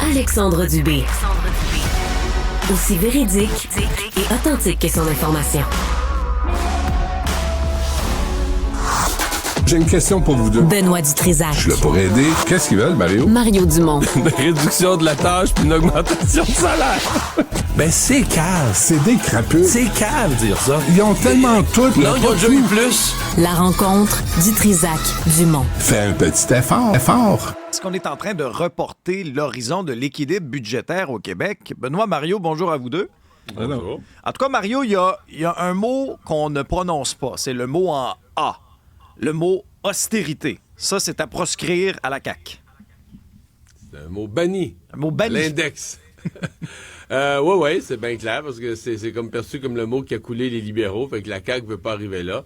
Alexandre Dubé. Aussi véridique et authentique que son information. J'ai une question pour vous deux. Benoît Dutrisac. Je suis là pour aider. Qu'est-ce qu'ils veulent, Mario? Mario Dumont. Une réduction de la tâche puis une augmentation de salaire. Ben, c'est cave. C'est des crapus. C'est cave, dire ça. Ils ont tellement tout. Non, ils ont déjà eu plus. La rencontre Dutrisac-Dumont. Fais un petit effort. Est-ce qu'on est en train de reporter l'horizon de l'équilibre budgétaire au Québec? Benoît, Mario, bonjour à vous deux. Bonjour. En tout cas, Mario, il y a un mot qu'on ne prononce pas. C'est le mot en A. Le mot austérité. Ça, c'est à proscrire à la CAQ. C'est un mot banni. Un mot banni. L'index. Oui, c'est bien clair, parce que c'est comme perçu comme le mot qui a coulé les libéraux, fait que la CAQ veut pas arriver là.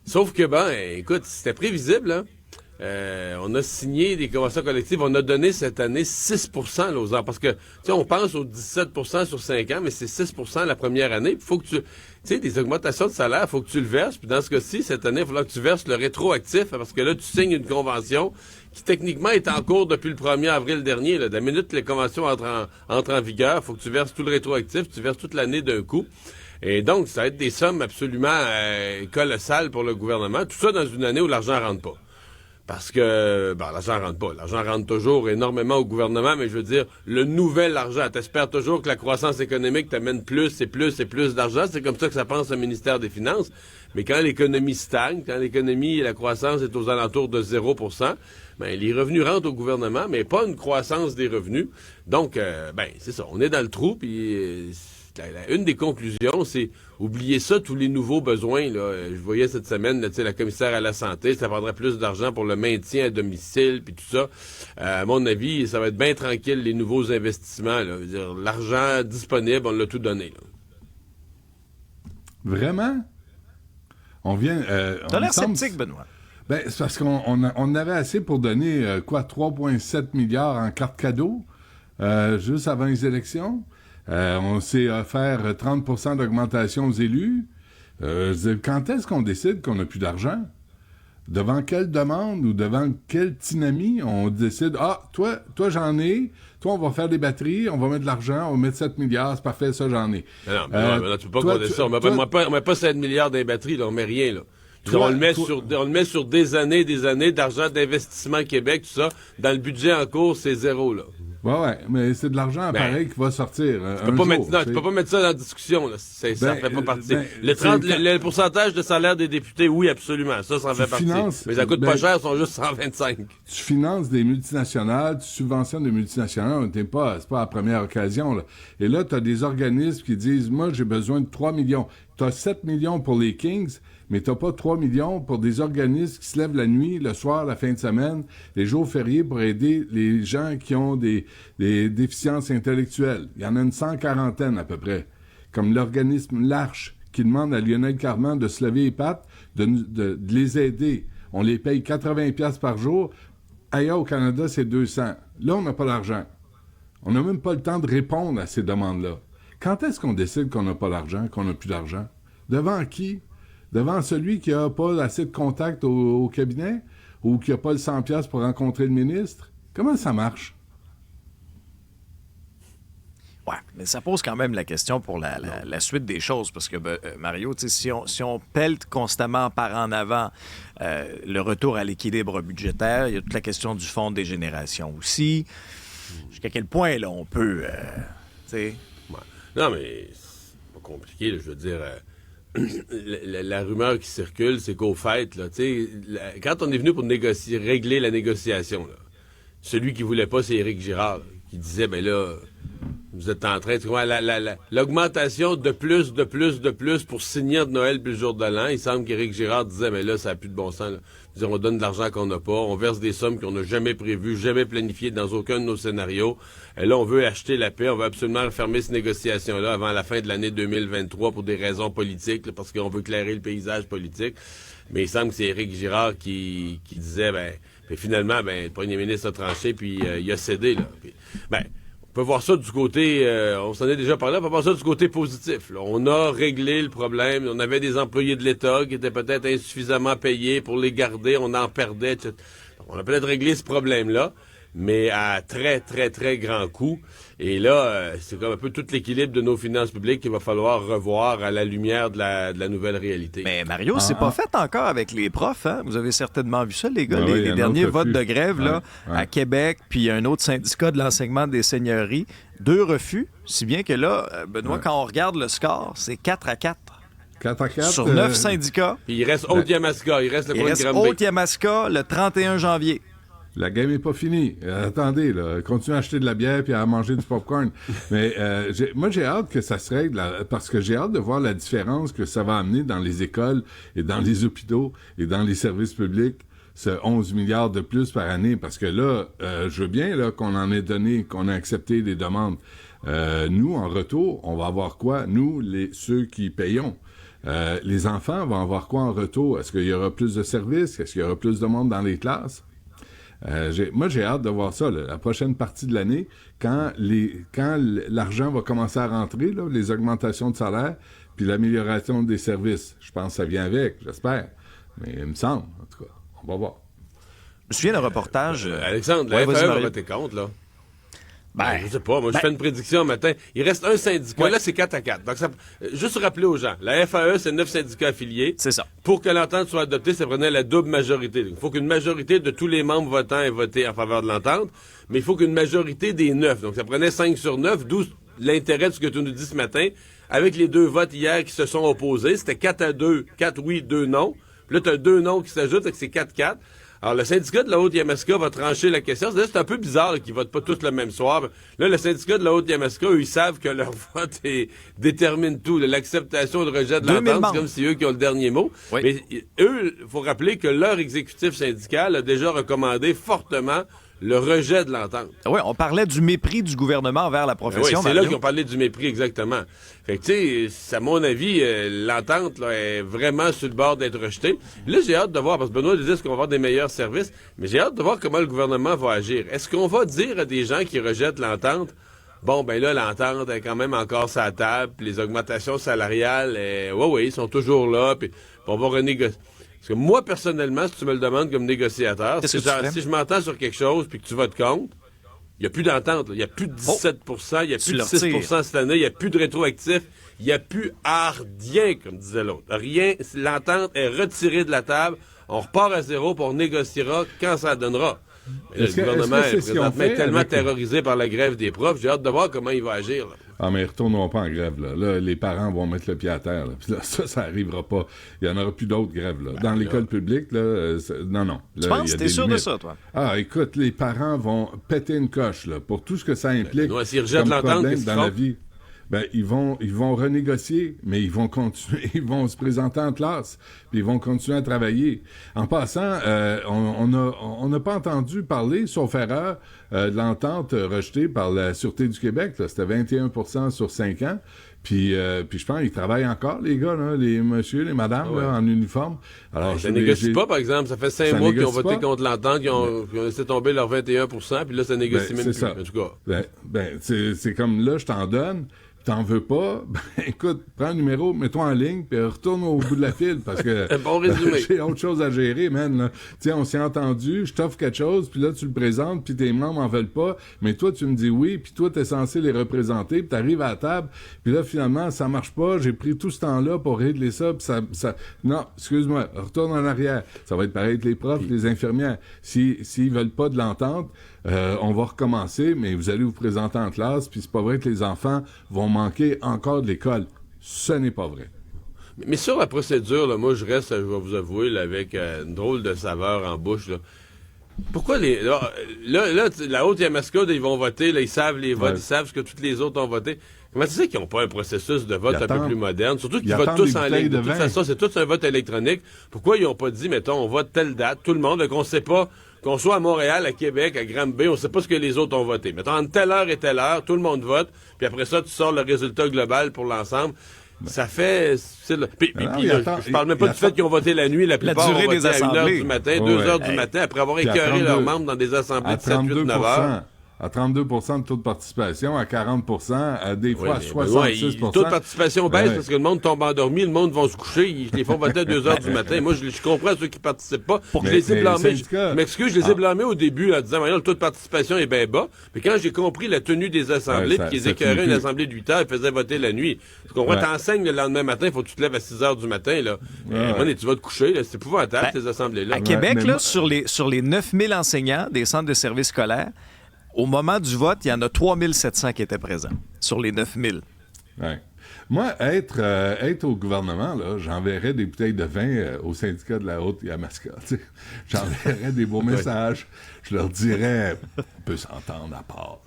Sauf que, écoute, c'était prévisible, hein? On a signé des conventions collectives, on a donné cette année 6 % aux heures, parce que, tu sais, on pense aux 17 % sur 5 ans, mais c'est 6 % la première année, il faut que tu sais, des augmentations de salaire, il faut que tu le verses, puis dans ce cas-ci, cette année, il va falloir que tu verses le rétroactif, parce que là, tu signes une convention qui, techniquement, est en cours depuis le 1er avril dernier, là. De la minute que les conventions entrent en vigueur, il faut que tu verses tout le rétroactif, tu verses toute l'année d'un coup. Et donc, ça va être des sommes absolument colossales pour le gouvernement, tout ça dans une année où l'argent rentre pas. Parce que, l'argent rentre pas. L'argent rentre toujours énormément au gouvernement, mais je veux dire, le nouvel argent, t'espères toujours que la croissance économique t'amène plus et plus et plus d'argent. C'est comme ça que ça pense le ministère des Finances. Mais quand l'économie stagne, quand l'économie et la croissance est aux alentours de 0 %, les revenus rentrent au gouvernement, mais pas une croissance des revenus. Donc, c'est ça. On est dans le trou, puis une des conclusions, c'est oubliez ça, tous les nouveaux besoins. Là. Je voyais cette semaine là, la commissaire à la santé, ça prendrait plus d'argent pour le maintien à domicile, puis tout ça. À mon avis, ça va être bien tranquille, les nouveaux investissements. Là. Je veux dire, l'argent disponible, on l'a tout donné. Là. Vraiment? On vient... T'as l'air sceptique, Benoît. C'est parce qu'on avait assez pour donner, 3,7 milliards en cartes cadeaux, juste avant les élections. On s'est offert 30 % d'augmentation aux élus. Quand est-ce qu'on décide qu'on n'a plus d'argent? Devant quelle demande ou devant quelle dynamique on décide, toi j'en ai, toi on va faire des batteries, on va mettre de l'argent, on va mettre 7 milliards, c'est parfait, ça j'en ai. Non, mais tu peux pas compter ça. On met pas 7 milliards dans les batteries, là, on met rien, là. On le met sur des années d'argent d'investissement Québec, tout ça. Dans le budget en cours, c'est zéro, là. Ouais, mais c'est de l'argent pareil qui va sortir. Tu peux pas mettre ça dans la discussion, là. Ça fait pas partie. Le pourcentage de salaire des députés, oui, absolument. Ça en fait partie. Mais ça coûte pas cher, ils sont juste 125. Tu finances des multinationales, tu subventionnes des multinationales, c'est pas la première occasion, là. Et là, tu as des organismes qui disent, moi, j'ai besoin de 3 millions. Tu as 7 millions pour les Kings, mais t'as pas 3 millions pour des organismes qui se lèvent la nuit, le soir, la fin de semaine, les jours fériés pour aider les gens qui ont des déficiences intellectuelles. Il y en a une 140aine à peu près. Comme l'organisme L'Arche qui demande à Lionel Carman de se lever les pattes, de les aider. On les paye 80 $ par jour. Ailleurs au Canada, c'est 200. Là, on n'a pas d'argent. On n'a même pas le temps de répondre à ces demandes-là. Quand est-ce qu'on décide qu'on n'a pas d'argent, qu'on n'a plus d'argent? Devant qui? Devant celui qui n'a pas assez de contact au cabinet ou qui n'a pas le 100 $ pour rencontrer le ministre? Comment ça marche? Ouais, mais ça pose quand même la question pour la suite des choses, parce que, Mario, si on pèle constamment par en avant le retour à l'équilibre budgétaire, il y a toute la question du fonds des générations aussi. Jusqu'à quel point, là, on peut, Ouais. Non, mais c'est pas compliqué, là, je veux dire... la rumeur qui circule, c'est qu'au fait, là, quand on est venu pour régler la négociation, là, celui qui voulait pas, c'est Éric Girard, là, qui disait, vous êtes en train de... L'augmentation de plus pour signer de Noël puis le jour de l'an, il semble qu'Éric Girard disait, là, ça n'a plus de bon sens. Là. On donne de l'argent qu'on n'a pas, on verse des sommes qu'on n'a jamais prévues, jamais planifiées dans aucun de nos scénarios. Et là, on veut acheter la paix, on veut absolument fermer ces négociations-là avant la fin de l'année 2023 pour des raisons politiques, là, parce qu'on veut éclairer le paysage politique. Mais il semble que c'est Éric Girard qui disait, finalement, le premier ministre a tranché, puis il a cédé, là. Puis, on peut voir ça du côté, on s'en est déjà parlé, on peut voir ça du côté positif. Là. On a réglé le problème, on avait des employés de l'État qui étaient peut-être insuffisamment payés pour les garder, on en perdait, etc. On a peut-être réglé ce problème-là. mais à très, très, très grand coût. Et là, c'est comme un peu tout l'équilibre de nos finances publiques qu'il va falloir revoir à la lumière de la nouvelle réalité. Mais Mario, c'est pas fait encore avec les profs. Hein? Vous avez certainement vu ça, les gars, Ben les oui, derniers votes de grève là, Ouais. à Québec, puis un autre syndicat de l'enseignement des seigneuries. 2 refus, si bien que là, Benoît, quand on regarde le score, c'est 4-4. 4-4. Sur 9 syndicats. Puis il reste Haute-Yamaska, il reste le Il coin de reste Granby. Haute-Yamaska le 31 janvier. La game n'est pas finie. Attendez, là, continuez à acheter de la bière puis à manger du popcorn. Mais moi, j'ai hâte que ça se règle parce que j'ai hâte de voir la différence que ça va amener dans les écoles et dans les hôpitaux et dans les services publics. Ce 11 milliards de plus par année. Parce que là, je veux bien là, qu'on en ait donné, qu'on ait accepté des demandes. Nous, en retour, on va avoir quoi? Nous, ceux qui payons. Les enfants vont avoir quoi en retour? Est-ce qu'il y aura plus de services? Est-ce qu'il y aura plus de monde dans les classes? Moi, j'ai hâte de voir ça, là, la prochaine partie de l'année, quand l'argent va commencer à rentrer, là, les augmentations de salaire, puis l'amélioration des services. Je pense que ça vient avec, j'espère. Mais il me semble, en tout cas. On va voir. Je me souviens d'un reportage. Alexandre, la Ouais, vas-y, FAE va Mario. voter contre, là. Ben, Je sais pas, moi je fais une prédiction un matin. Il reste un syndicat, Ouais. là c'est 4-4. Donc juste rappeler aux gens, la FAE c'est 9 syndicats affiliés. C'est ça. Pour que l'entente soit adoptée, ça prenait la double majorité. Il faut qu'une majorité de tous les membres votants ait voté en faveur de l'entente, mais il faut qu'une majorité des 9. Donc ça prenait 5 sur 9, d'où l'intérêt de ce que tu nous dis ce matin. Avec les 2 votes hier qui se sont opposés, c'était 4-2, 4 oui, 2 non. Puis là, tu as 2 non qui s'ajoutent, donc c'est 4-4. Alors, le syndicat de la Haute-Yamaska va trancher la question. C'est un peu bizarre là, qu'ils votent pas tous le même soir. Là, le syndicat de la Haute-Yamaska, eux, ils savent que leur vote détermine tout. L'acceptation et le rejet de 2000 l'entente, c'est membres. comme si eux qui ont le dernier mot. Oui. Mais eux, il faut rappeler que leur exécutif syndical a déjà recommandé fortement le rejet de l'entente. Oui, on parlait du mépris du gouvernement envers la Oui, profession. c'est là Mario. qu'ils ont parlé du mépris, exactement. Fait que, tu sais, à mon avis, l'entente là, est vraiment sur le bord d'être rejetée. Là, j'ai hâte de voir, parce que Benoît disait qu'on va avoir des meilleurs services, mais j'ai hâte de voir comment le gouvernement va agir. Est-ce qu'on va dire à des gens qui rejettent l'entente, bon, ben là, l'entente est quand même encore sur la table, puis les augmentations salariales, oui, ils sont toujours là, puis on va renégocier. Parce que moi, personnellement, si tu me le demandes comme négociateur, Qu'est-ce que tu ferais? si je m'entends sur quelque chose puis que tu votes contre, il n'y a plus d'entente. Il n'y a plus de 17 il n'y a Tu plus de leur 6 tires. cette année, il n'y a plus de rétroactif, il n'y a plus rien, comme disait l'autre. Rien, l'entente est retirée de la table, on repart à zéro, puis on négociera quand ça donnera. Mais Est-ce que- le gouvernement est-ce que est c'est ce qu'ils ont présentement fait tellement avec- terrorisé par la grève des profs, j'ai hâte de voir comment il va agir. Là. Ah, mais retournons pas en grève, là. Là, les parents vont mettre le pied à terre, là. Puis là, ça arrivera pas. Il y en aura plus d'autres grèves, là. Dans l'école publique, là, non. Là, Tu il y penses? a T'es des sûr de limites. ça, toi? Ah, écoute, les parents vont péter une coche, là, pour tout ce que ça implique. Benoît, s'ils rejettent comme l'entente, problème qu'est-ce qu'ils dans la font? vie. Ben, ils vont renégocier, mais ils vont continuer, ils vont se présenter en classe, puis ils vont continuer à travailler. En passant, on n'a pas entendu parler, sauf erreur, de l'entente rejetée par la Sûreté du Québec, là. C'était 21% sur 5 ans. Puis je pense qu'ils travaillent encore, les gars, là, les messieurs, les madames, Ah ouais. là, en uniforme. Alors, Ça négocie pas, par exemple. Ça fait 5 mois qu'ils ont négocie voté pas. contre l'entente, qu'ils ont laissé tomber leur 21 puis là, ça négocie Ben, même c'est plus. ça. En tout cas. C'est comme là, je t'en donne, t'en veux pas, ben écoute, prends un numéro, mets-toi en ligne, puis retourne au bout de la file, parce que Un bon résumé. j'ai autre chose à gérer, man. Là. Tu sais, on s'est entendu, je t'offre quelque chose, puis là, tu le présentes, puis tes membres en veulent pas, mais toi, tu me dis oui, puis toi, t'es censé les représenter, puis t'arrives à la table, puis là, finalement, ça marche pas, j'ai pris tout ce temps-là pour régler ça, puis ça... Non, excuse-moi, retourne en arrière. Ça va être pareil avec les profs, les infirmières. S'ils veulent pas de l'entente, on va recommencer, mais vous allez vous présenter en classe, puis c'est pas vrai que les enfants vont manquer encore de l'école. Ce n'est pas vrai. Mais sur la procédure, là, moi, je reste, je vais vous avouer, là, avec une drôle de saveur en bouche. Là. Pourquoi les... Là, la Haute-Yamaska, ils vont voter, là, ils savent les votes, Ouais. ils savent ce que tous les autres ont voté. Comment tu sais qu'ils n'ont pas un processus de vote Ils un peu attendent- plus moderne? Surtout qu'ils ils votent attendent tous des en bouteilles ligne. De de toute vin. façon, c'est tout un vote électronique. Pourquoi ils n'ont pas dit, mettons, on vote telle date, tout le monde, qu'on ne sait pas, qu'on soit à Montréal, à Québec, à Granby, on ne sait pas ce que les autres ont voté. Mettons, entre telle heure et telle heure, tout le monde vote, puis après ça, tu sors le résultat global pour l'ensemble. Ça fait... Puis, Non, puis il là, attend- je parle même pas il du fait qu'ils ont voté la nuit. La plupart durée ont des voté à 1h assemblées. du matin, Ouais, 2h ouais. du matin, après avoir Puis à écœuré leurs 32 membres dans des assemblées À de 7, 8, 9 heures. à 32 de taux de participation, à 40 à des fois à 66 le taux de participation baisse Ouais. parce que le monde tombe endormi, le monde va se coucher, ils les font voter à 2 heures du matin. Moi, je comprends ceux qui participent pas. Je les ai blâmés. Je m'excuse, je les ai blâmés au début en disant, le taux de participation est bien bas. Puis quand j'ai compris la tenue des assemblées, puis qu'ils écœuraient une assemblée de 8 heures, ils faisaient voter la nuit. Tu comprends? T'enseignes le lendemain matin, il faut que tu te lèves à 6 heures du matin, là. Tu vas te coucher, là. C'est épouvantable, ces assemblées-là. À Québec, là, sur les 9000 enseignants des centres de services scolaires, au moment du vote, il y en a 3700 qui étaient présents sur les 9000. Ouais. Moi, être au gouvernement, là, j'enverrais des bouteilles de vin au syndicat de la Haute-Yamaska. J'enverrais des beaux messages. Je leur dirais, on peut s'entendre à part.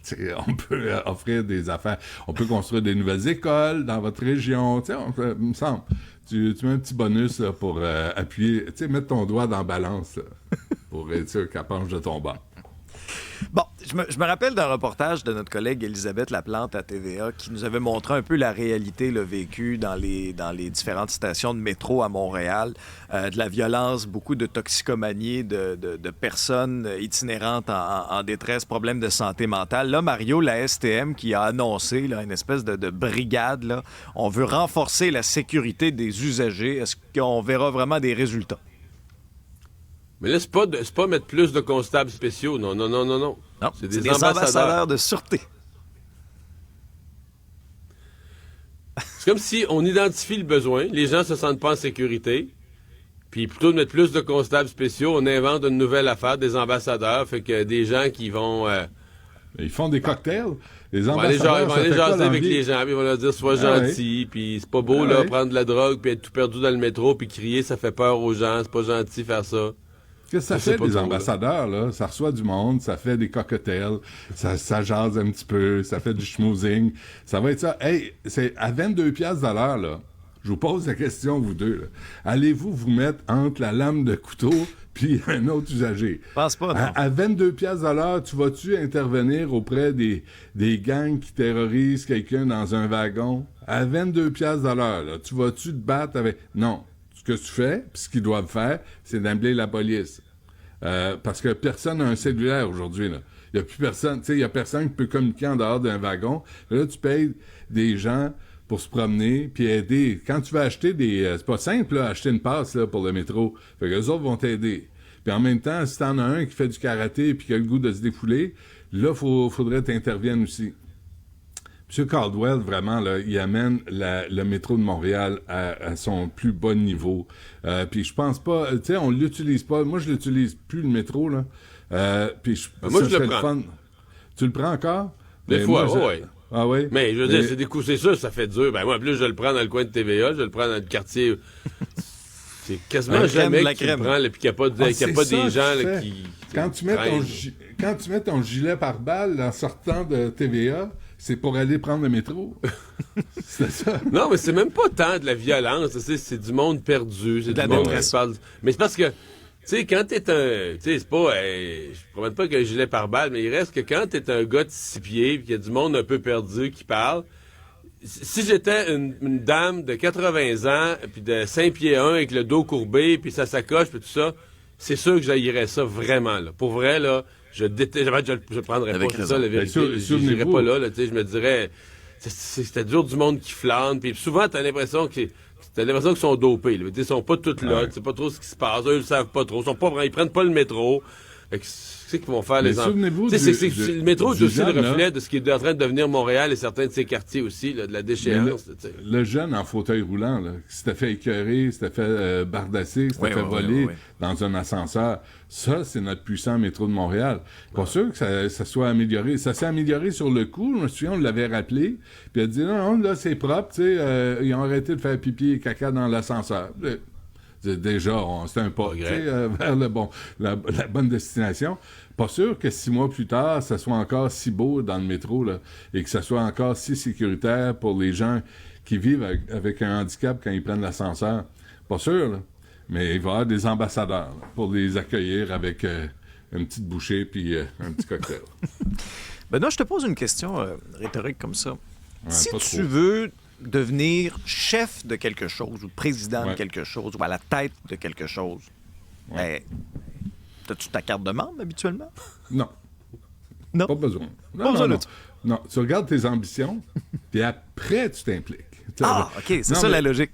On peut offrir des affaires. On peut construire des nouvelles écoles dans votre région. Il me semble. Tu mets un petit bonus là, pour appuyer, mettre ton doigt dans la balance là, pour être sûr qu'elle penche de ton banc. Bon, je me rappelle d'un reportage de notre collègue Elisabeth Laplante à TVA qui nous avait montré un peu la réalité vécue dans les différentes stations de métro à Montréal, de la violence, beaucoup de toxicomanie, de personnes itinérantes en détresse, problèmes de santé mentale. Là, Mario, la STM qui a annoncé là, une espèce de brigade, là, on veut renforcer la sécurité des usagers. Est-ce qu'on verra vraiment des résultats? Mais là, c'est pas mettre plus de constables spéciaux. Non. Non, c'est des ambassadeurs de sûreté. C'est comme si on identifie le besoin, les gens se sentent pas en sécurité, puis plutôt de mettre plus de constables spéciaux, on invente une nouvelle affaire, des ambassadeurs, fait que des gens qui vont... Ils font des cocktails. Les ils vont ambassadeurs, aller jaser avec l'envie? les gens, puis ils vont leur dire « Sois gentil », puis c'est pas beau, là, prendre de la drogue, puis être tout perdu dans le métro, puis crier, ça fait peur aux gens, c'est pas gentil faire ça. Qu'est-ce que ça fait, les ambassadeurs, là? Ça reçoit du monde, ça fait des cocktails, ça jase un petit peu, ça fait du schmoozing. Ça va être ça. Hey, c'est à 22 piastres de l'heure, là. Je vous pose la question, vous deux, là. Allez-vous vous mettre entre la lame de couteau puis un autre usager? Je pense pas, non. À 22 piastres de l'heure, tu vas-tu intervenir auprès des gangs qui terrorisent quelqu'un dans un wagon? À 22 piastres de l'heure, là, tu vas-tu te battre avec... Non. Ce que tu fais, puis ce qu'ils doivent faire, c'est d'appeler la police. Parce que personne n'a un cellulaire aujourd'hui, là. Il n'y a plus personne, tu sais, il y a personne qui peut communiquer en dehors d'un wagon. Là, tu payes des gens pour se promener, puis aider. Quand tu vas acheter c'est pas simple, là, acheter une passe, là, pour le métro. Fait que les autres vont t'aider. Puis en même temps, si t'en as un qui fait du karaté puis qui a le goût de se défouler, là, faudrait t'interviennes aussi. M. Caldwell, vraiment, là, il amène le métro de Montréal à son plus bas niveau. Puis je pense pas... Tu sais, on l'utilise pas. Moi, je l'utilise plus, le métro, là. Puis moi, je le prends. Fun. Tu le prends encore? Des fois, oui. Ah oui? Mais je veux dire, c'est des coups, c'est sûr, ça fait dur. Ben moi, en plus, je le prends dans le coin de TVA, je le prends dans le quartier... C'est quasiment jamais que tu le prends, puis qu'il n'y a pas, des gens là, qui... Quand tu mets ton gilet pare-balles en sortant de TVA... C'est pour aller prendre le métro. C'est ça. Non, mais c'est même pas tant de la violence. C'est du monde perdu. C'est du monde qui se parle. Mais c'est parce que, tu sais, quand t'es un... Tu sais, c'est pas... je promets pas qu'un gilet pare-balles, mais il reste que quand t'es un gars de 6 pieds, puis qu'il y a du monde un peu perdu qui parle, si j'étais une dame de 80 ans, puis de 5 pieds 1, avec le dos courbé, puis sa sacoche, puis tout ça, c'est sûr que j'haïrais ça vraiment, là. Pour vrai, là... Je prendrais pas ça, la vérité. Je n'irais pas là, tu sais, je me dirais, c'était dur du monde qui flâne, puis souvent, t'as l'impression qu'ils sont dopés, là. Ils sont pas tous là, tu sais pas trop ce qui se passe, eux, ils le savent pas trop, ils prennent pas le métro. C'est qu'ils vont faire les enfants. Le métro est aussi le reflet de ce qui est en train de devenir Montréal et certains de ses quartiers aussi, là, de la déchéance. Le jeune en fauteuil roulant, là, qui s'était fait écœurer, s'était fait bardasser, s'était fait voler dans un ascenseur, ça, c'est notre puissant métro de Montréal. Pas sûr que ça soit amélioré. Ça s'est amélioré sur le coup, je me souviens, on l'avait rappelé, puis elle dit non, là, c'est propre, tu sais, ils ont arrêté de faire pipi et caca dans l'ascenseur. Déjà, c'était un pas vers la bonne destination. Pas sûr que 6 mois plus tard, ça soit encore si beau dans le métro, là, et que ça soit encore si sécuritaire pour les gens qui vivent avec un handicap quand ils prennent l'ascenseur. Pas sûr, là. Mais il va y avoir des ambassadeurs là, pour les accueillir avec une petite bouchée puis un petit cocktail. Benoît, je te pose une question rhétorique comme ça. Ouais, si tu veux devenir chef de quelque chose ou président de quelque chose ou à la tête de quelque chose, as-tu ta carte de membre habituellement? Non. Non. Pas besoin. Non, Pas besoin de non. ça. Non, tu regardes tes ambitions, puis après, tu t'impliques. Ah, OK, c'est Non, ça mais la logique.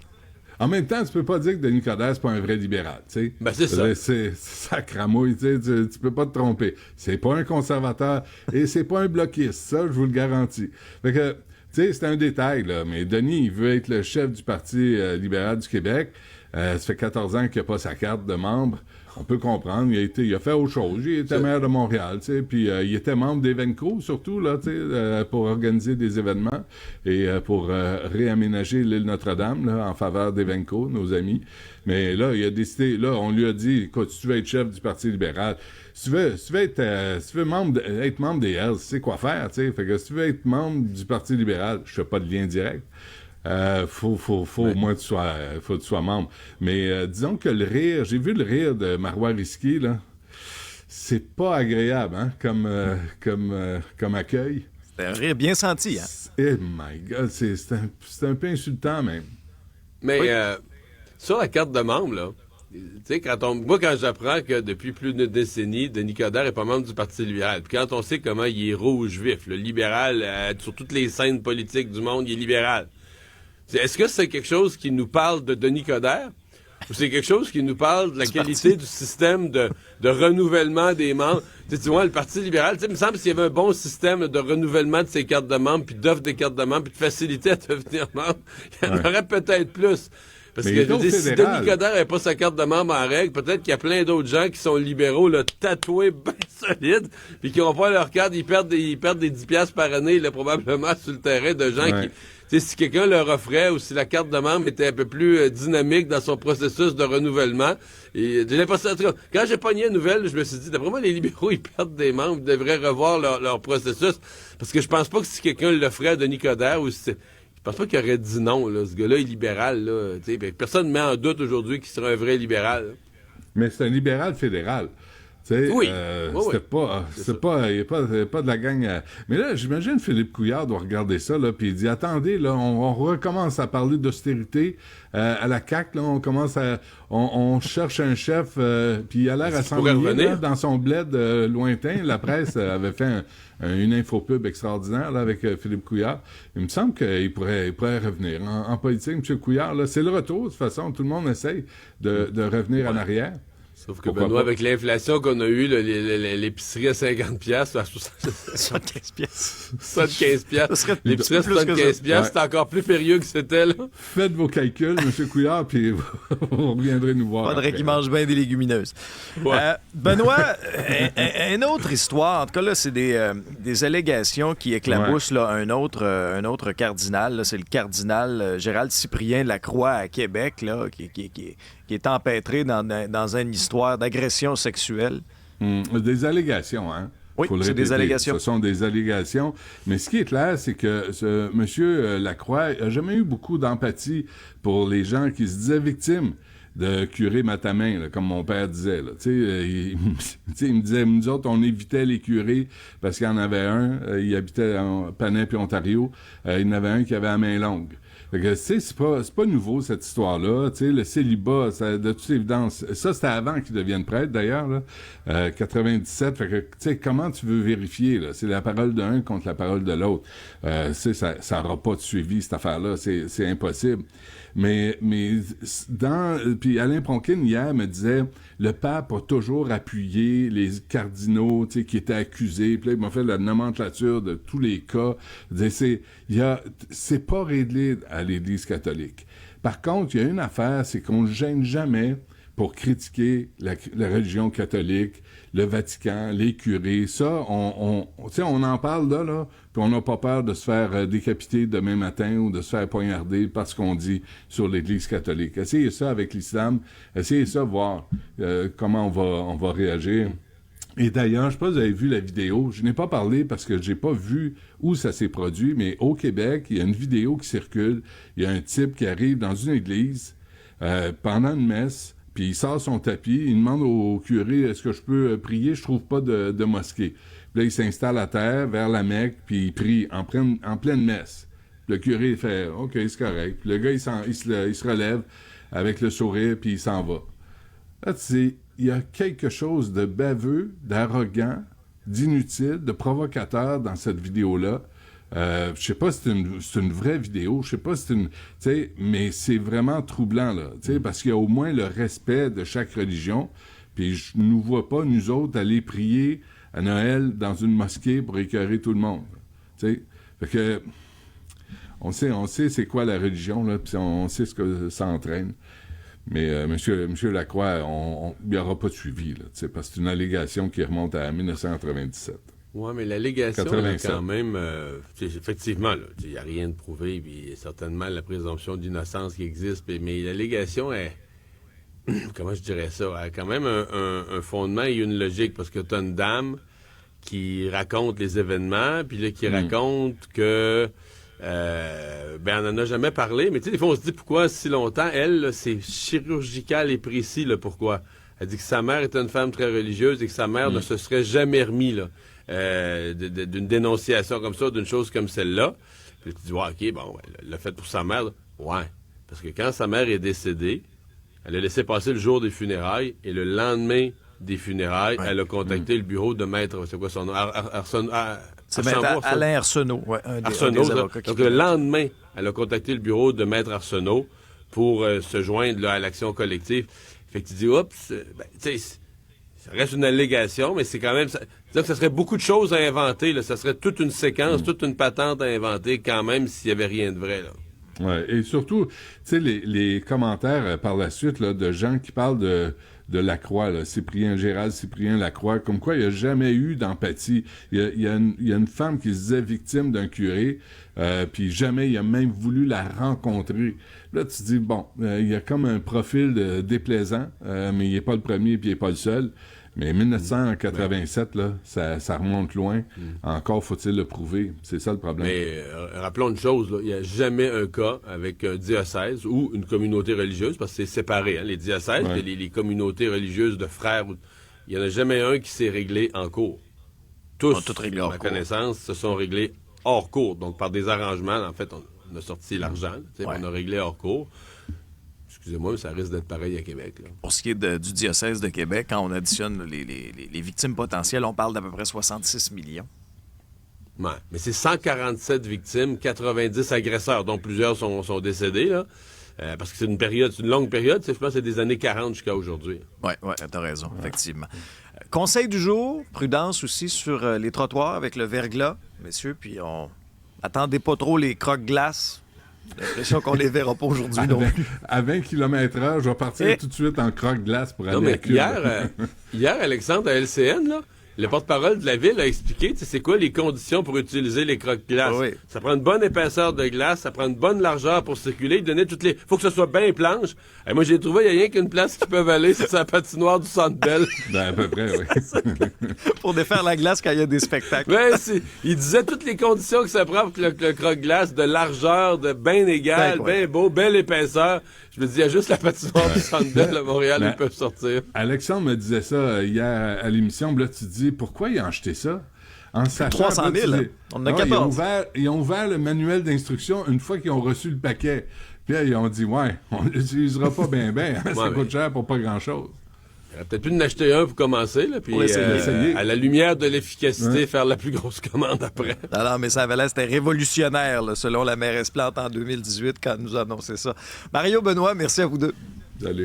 En même temps, tu peux pas dire que Denis Coderre, c'est pas un vrai libéral, tu sais. Ben, c'est ça. Ça cramouille, tu sais, tu peux pas te tromper. C'est pas un conservateur et c'est pas un bloquiste, ça, je vous le garantis. Fait que, tu sais, c'est un détail, là, mais Denis, il veut être le chef du Parti libéral du Québec. Ça fait 14 ans qu'il n'a pas sa carte de membre. On peut comprendre. Il a fait autre chose. Il était maire de Montréal, tu sais, puis il était membre d'Evenco, surtout, là, tu sais, pour organiser des événements et pour réaménager l'île Notre-Dame, là, en faveur d'Evenco, nos amis. Mais là, il a décidé, là, on lui a dit, écoute, si tu veux être chef du Parti libéral, si tu veux être être membre des Hells, tu sais quoi faire, tu sais. Fait que si tu veux être membre du Parti libéral, je fais pas de lien direct. Faut au moins que tu sois membre. Mais disons que le rire, j'ai vu le rire de Marois Risky, là. C'est pas agréable, hein, comme accueil. C'est un rire bien senti, hein? Oh my God, c'est un peu insultant, même. Mais Oui. sur la carte de membre, là, tu sais, moi, quand j'apprends que depuis plus d'une décennie, Denis Coderre est pas membre du Parti libéral, puis quand on sait comment il est rouge vif, le libéral, sur toutes les scènes politiques du monde, il est libéral. Est-ce que c'est quelque chose qui nous parle de Denis Coderre? Ou c'est quelque chose qui nous parle de la qualité du système de renouvellement des membres? Tu vois, le Parti libéral, il me semble s'il y avait un bon système de renouvellement de ses cartes de membres, puis d'offre des cartes de membres, puis de facilité à devenir membre, il y en aurait peut-être plus. Parce Mais que il est au si fédéral. Denis Coderre n'avait pas sa carte de membre en règle, peut-être qu'il y a plein d'autres gens qui sont libéraux, là, tatoués, bien solides, puis qui n'ont pas leur carte, ils perdent des 10 piastres par année, là, probablement, sur le terrain de gens qui... Tu sais, si quelqu'un leur offrait ou si la carte de membre était un peu plus dynamique dans son processus de renouvellement, et j'ai l'impression, en tout cas, quand j'ai pogné une nouvelle, je me suis dit, d'après moi, les libéraux, ils perdent des membres, ils devraient revoir leur processus, parce que je pense pas que si quelqu'un l'offrait à Denis Coderre ou si je pense pas qu'il aurait dit non, là. Ce gars-là est libéral, là. Tu sais, personne ne met en doute aujourd'hui qu'il serait un vrai libéral, là. Mais c'est un libéral fédéral. Tu sais, Oui. c'était pas, il n'y a pas de la gang. Mais là, j'imagine Philippe Couillard doit regarder ça, là, puis il dit, attendez, là, on recommence à parler d'austérité à la CAQ, là, on cherche un chef, puis il a l'air à s'ennuyer, là, dans son bled lointain. La presse avait fait une infopub extraordinaire, là, avec Philippe Couillard. Il me semble qu'il pourrait revenir en politique. M. Couillard, là, c'est le retour, de toute façon, tout le monde essaye de revenir en arrière. Sauf que Benoît, avec l'inflation qu'on a eue, l'épicerie à 50 piastres, 75 pièces. 75 piastres. L'épicerie à 75 piastres, c'est encore plus périlleux que c'était, là. Faites vos calculs, M. Couillard, puis vous reviendrez nous voir. Faudrait qu'il mange bien des légumineuses. Ouais. Benoît, une autre histoire, en tout cas, là, c'est des allégations qui éclaboussent là, un autre cardinal. Là, c'est le cardinal Gérald Cyprien Lacroix à Québec, là, qui est empêtré dans une histoire d'agression sexuelle. Des allégations, hein? Oui, Faut le c'est des répéter. allégations. Ce sont des allégations. Mais ce qui est clair, c'est que ce monsieur Lacroix n'a jamais eu beaucoup d'empathie pour les gens qui se disaient victimes de curés Matamin, là, comme mon père disait. Là. Il me disait, nous autres, on évitait les curés parce qu'il y en avait un, il habitait en Panay puis Ontario, il y en avait un qui avait la main longue. Fait que, c'est pas nouveau, cette histoire-là. Le célibat, de toute évidence, ça, c'était avant qu'il devienne prêtre, d'ailleurs, là, 97. Fait que, comment tu veux vérifier, là? C'est la parole d'un contre la parole de l'autre. Ça n'aura pas de suivi, cette affaire-là. C'est impossible. Mais puis Alain Pronkin, hier, me disait, le pape a toujours appuyé les cardinaux, qui étaient accusés. Puis là, il m'a fait la nomenclature de tous les cas. C'est pas réglé à l'Église catholique. Par contre, il y a une affaire, c'est qu'on ne gêne jamais pour critiquer la religion catholique, le Vatican, les curés. Ça, on en parle là, puis on n'a pas peur de se faire décapiter demain matin ou de se faire poignarder parce qu'on dit sur l'Église catholique. Essayez ça avec l'islam, essayez ça, voir comment on va réagir. Et d'ailleurs, je sais pas si vous avez vu la vidéo, je n'ai pas parlé parce que j'ai pas vu où ça s'est produit, mais au Québec, il y a une vidéo qui circule, il y a un type qui arrive dans une église pendant une messe, puis il sort son tapis, il demande au curé, est-ce que je peux prier? Je trouve pas de mosquée. Puis là, il s'installe à terre, vers la Mecque, puis il prie en pleine messe. Le curé fait, OK, c'est correct. Puis le gars, il se relève avec le sourire, puis il s'en va. Là, il y a quelque chose de baveux, d'arrogant, d'inutile, de provocateur dans cette vidéo-là. Je sais pas si c'est une vraie vidéo, je sais pas si c'est une... Tu sais, mais c'est vraiment troublant, là. Tu sais, parce qu'il y a au moins le respect de chaque religion. Puis je nous vois pas, nous autres, aller prier à Noël dans une mosquée pour écœurer tout le monde. Tu sais, fait que... On sait c'est quoi la religion, là, puis on sait ce que ça entraîne. Mais monsieur Lacroix, il n'y aura pas de suivi, là, parce que c'est une allégation qui remonte à 1997. Oui, mais l'allégation, là, quand même, effectivement, il n'y a rien de prouvé, puis il y a certainement la présomption d'innocence qui existe, mais l'allégation est... Comment je dirais ça? Elle a quand même un fondement et une logique, parce que tu as une dame qui raconte les événements, puis là, qui raconte que... on n'en a jamais parlé, mais tu sais, des fois, on se dit pourquoi si longtemps. Elle, là, c'est chirurgical et précis, là, pourquoi. Elle dit que sa mère était une femme très religieuse et que sa mère ne se serait jamais remis, là, d'une dénonciation comme ça, d'une chose comme celle-là. Puis tu dis, ouais, OK, bon, elle l'a fait pour sa mère. Là. Ouais. Parce que quand sa mère est décédée, elle a laissé passer le jour des funérailles et le lendemain des funérailles, elle a contacté le bureau de maître, c'est quoi son nom? C'est maître Alain Arsenault. Ouais, Arsenault, donc le lendemain, elle a contacté le bureau de maître Arsenault pour se joindre là, à l'action collective. Fait que tu dis, oups, tu sais, ça reste une allégation, mais c'est quand même... C'est-à-dire que ça serait beaucoup de choses à inventer, là. Ça serait toute une séquence, toute une patente à inventer quand même s'il n'y avait rien de vrai, là. Ouais, et surtout, tu sais, les commentaires par la suite là, de gens qui parlent de Lacroix, là, Gérald Cyprien Lacroix, comme quoi il n'y a jamais eu d'empathie. Il y a une femme qui se disait victime d'un curé, puis jamais il a même voulu la rencontrer. Là, tu te dis, bon, il y a comme un profil déplaisant, mais il n'est pas le premier puis il n'est pas le seul. Mais 1987, là, ça remonte loin. Encore faut-il le prouver. C'est ça le problème. Mais rappelons une chose, il n'y a jamais un cas avec un diocèse ou une communauté religieuse, parce que c'est séparé, hein, les diocèses et les communautés religieuses de frères. Il n'y en a jamais un qui s'est réglé en cours. Tous, à ma connaissance, se sont réglés hors cours. Donc, par des arrangements, en fait, on a sorti l'argent, on a réglé hors cours. Excusez-moi, mais ça risque d'être pareil à Québec. Là. Pour ce qui est du diocèse de Québec, quand on additionne les victimes potentielles, on parle d'à peu près 66 millions. Ouais, mais c'est 147 victimes, 90 agresseurs, dont plusieurs sont décédés, là. Parce que c'est une longue période. Je pense que c'est des années 40 jusqu'à aujourd'hui. Oui, t'as raison, effectivement. Conseil du jour, prudence aussi sur les trottoirs avec le verglas, messieurs, puis attendez pas trop les croque-glaces. J'ai l'impression qu'on les verra pas aujourd'hui non plus. À 20 km/h, je vais partir tout de suite en croque-glace pour aller à Cuba. Hier, Alexandre, à LCN, là, le porte-parole de la ville a expliqué, c'est quoi les conditions pour utiliser les croque-glaces. Oui. Ça prend une bonne épaisseur de glace, ça prend une bonne largeur pour circuler. Il donnait faut que ce soit bien planche. Et moi, j'ai trouvé, il n'y a rien qu'une place qui peut aller, c'est sa patinoire du Centre Bell. À peu près, oui. Pour défaire la glace quand il y a des spectacles. Il disait toutes les conditions que ça prend pour que le croque-glace, de largeur, de bien égal, bien beau, belle épaisseur. Je me dis, il y a juste la patinoire du Centre Bell à Montréal où ils peuvent sortir. Alexandre me disait ça hier à l'émission, là, tu te dis, pourquoi ils ont acheté ça? En sachant, 300 000, on en a 14. Ils ont ouvert le manuel d'instruction une fois qu'ils ont reçu le paquet. Puis là, ils ont dit, on l'utilisera pas bien, ça coûte cher pour pas grand-chose. Il aurait peut-être pu en acheter un pour commencer, là, puis à la lumière de l'efficacité, faire la plus grosse commande après. Non, mais ça avait l'air, c'était révolutionnaire, là, selon la mairesse Plante en 2018, quand elle nous a annoncé ça. Mario, Benoît, merci à vous deux. Salut.